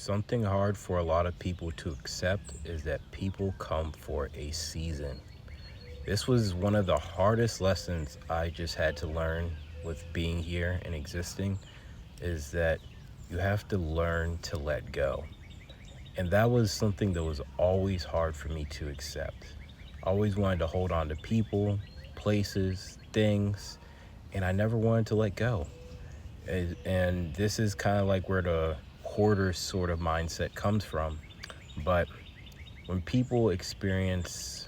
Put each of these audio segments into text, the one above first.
Something hard for a lot of people to accept is that people come for a season. This was one of the hardest lessons I just had to learn with being here and existing, is that you have to learn to let go. And that was something that was always hard for me to accept. I always wanted to hold on to people, places, things, and I never wanted to let go. And this is kind of like where the hoarder sort of mindset comes from. But when people experience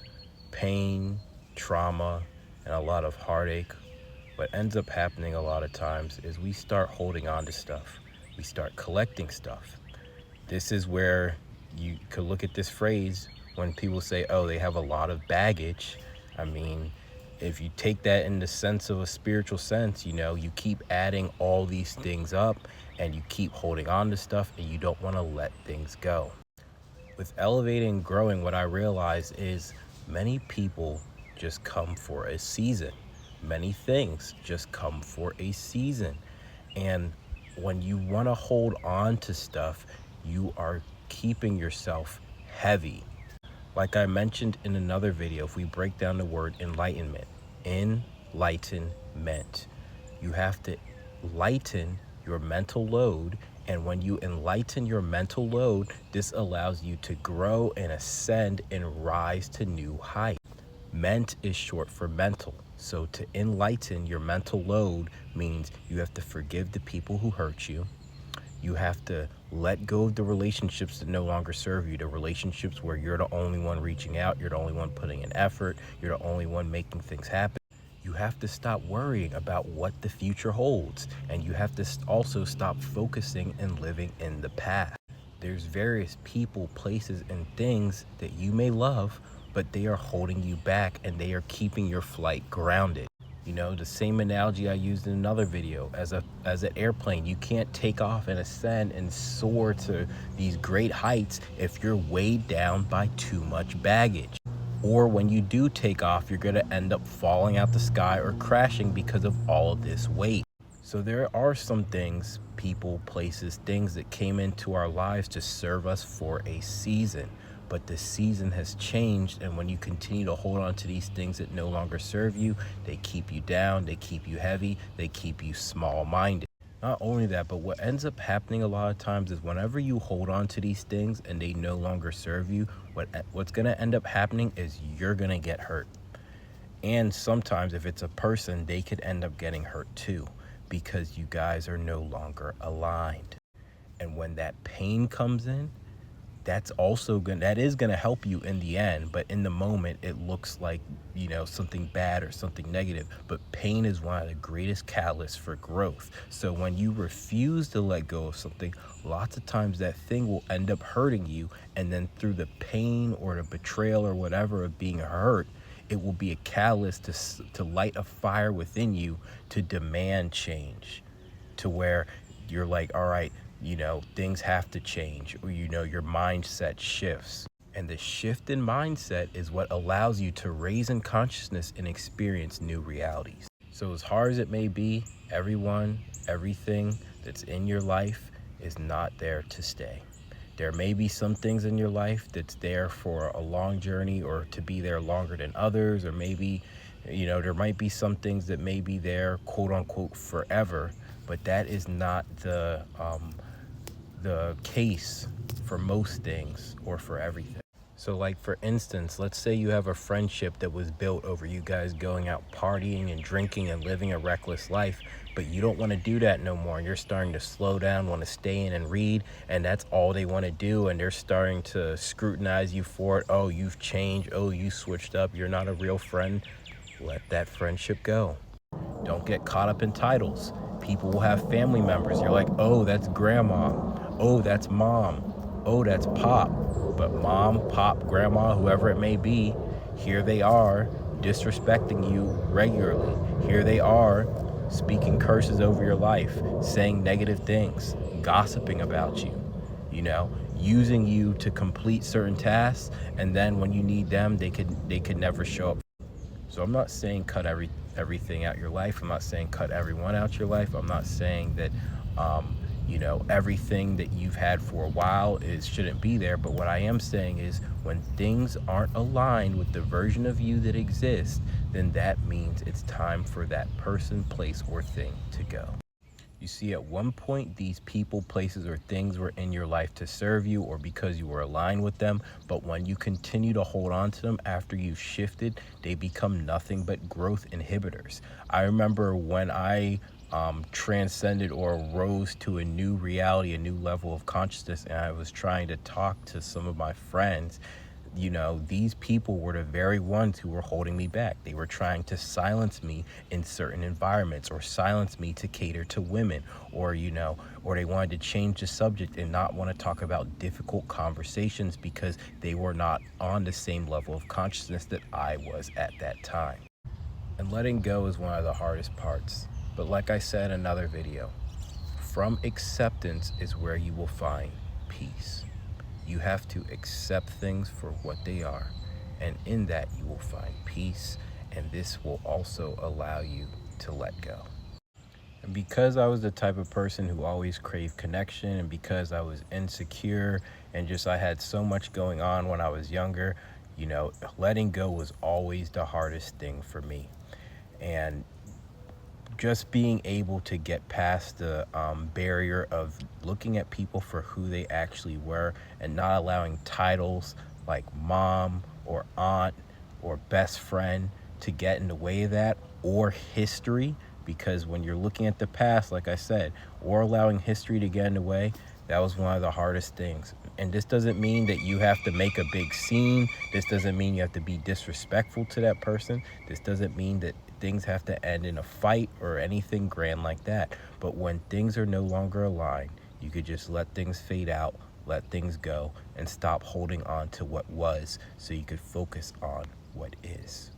pain, trauma, and a lot of heartache, what ends up happening a lot of times is we start holding on to stuff. We start collecting stuff. This is where you could look at this phrase when people say, oh, they have a lot of baggage. I mean, if you take that in the sense of a spiritual sense, you keep adding all these things up and you keep holding on to stuff and you don't want to let things go. With elevating and growing, what I realize is many people just come for a season. Many things just come for a season. And when you want to hold on to stuff, you are keeping yourself heavy. Like I mentioned in another video, if we break down the word enlightenment, you have to lighten your mental load. And when you enlighten your mental load, this allows you to grow and ascend and rise to new heights. Ment is short for mental. So to enlighten your mental load means you have to forgive the people who hurt you. You have to let go of the relationships that no longer serve you, the relationships where you're the only one reaching out, you're the only one putting in effort, you're the only one making things happen. You have to stop worrying about what the future holds, and you have to also stop focusing and living in the past. There's various people, places, and things that you may love, but they are holding you back and they are keeping your flight grounded. The same analogy I used in another video, as an airplane, you can't take off and ascend and soar to these great heights if you're weighed down by too much baggage. Or when you do take off, you're gonna end up falling out the sky or crashing because of all of this weight. So there are some things, people, places, things that came into our lives to serve us for a season. But the season has changed, and when you continue to hold on to these things that no longer serve you, they keep you down, they keep you heavy, they keep you small-minded. Not only that, but what ends up happening a lot of times is whenever you hold on to these things and they no longer serve you, what's going to end up happening is you're going to get hurt. And sometimes if it's a person, they could end up getting hurt too, because you guys are no longer aligned. And when that pain comes in, that is going to help you in the end, but in the moment it looks like something bad or something negative. But pain is one of the greatest catalysts for growth. So when you refuse to let go of something, lots of times that thing will end up hurting you, and then through the pain or the betrayal or whatever of being hurt, it will be a catalyst to light a fire within you to demand change, to where you're like, all right, things have to change, or your mindset shifts. And the shift in mindset is what allows you to raise in consciousness and experience new realities. So as hard as it may be, everything that's in your life is not there to stay. There may be some things in your life that's there for a long journey, or to be there longer than others, or maybe there might be some things that may be there quote unquote forever, but that is not the case for most things or for everything. So like, for instance, let's say you have a friendship that was built over you guys going out partying and drinking and living a reckless life, but you don't want to do that no more. You're starting to slow down, want to stay in and read, and that's all they want to do, and they're starting to scrutinize you for it. Oh, you've changed. Oh, you switched up. You're not a real friend. Let that friendship go. Don't get caught up in titles. People will have family members. You're like, oh, that's grandma. Oh, that's mom. Oh, that's pop. But mom, pop, grandma, whoever it may be, here they are disrespecting you regularly. Here they are speaking curses over your life, saying negative things, gossiping about you, using you to complete certain tasks, and then when you need them, they could never show up. So I'm not saying cut everything out your life. I'm not saying cut everyone out your life. I'm not saying that You know, everything that you've had for a while shouldn't be there. But what I am saying is when things aren't aligned with the version of you that exists, then that means it's time for that person, place, or thing to go. You see, at one point, these people, places, or things were in your life to serve you or because you were aligned with them. But when you continue to hold on to them after you've shifted, they become nothing but growth inhibitors. I remember when I transcended or rose to a new reality, a new level of consciousness, and I was trying to talk to some of my friends. You know, these people were the very ones who were holding me back. They were trying to silence me in certain environments, or silence me to cater to women, or, you know, or they wanted to change the subject and not want to talk about difficult conversations because they were not on the same level of consciousness that I was at that time. And letting go is one of the hardest parts. But like I said in another video, from acceptance is where you will find peace. You have to accept things for what they are, and in that you will find peace, and this will also allow you to let go. And because I was the type of person who always craved connection, and because I was insecure and just I had so much going on when I was younger, you know, letting go was always the hardest thing for me. And just being able to get past the barrier of looking at people for who they actually were and not allowing titles like mom or aunt or best friend to get in the way of that, or history, because when you're looking at the past, like I said, or allowing history to get in the way, that was one of the hardest things. And this doesn't mean that you have to make a big scene. This doesn't mean you have to be disrespectful to that person. This doesn't mean that things have to end in a fight or anything grand like that. But when things are no longer aligned, you could just let things fade out, let things go, and stop holding on to what was so you could focus on what is.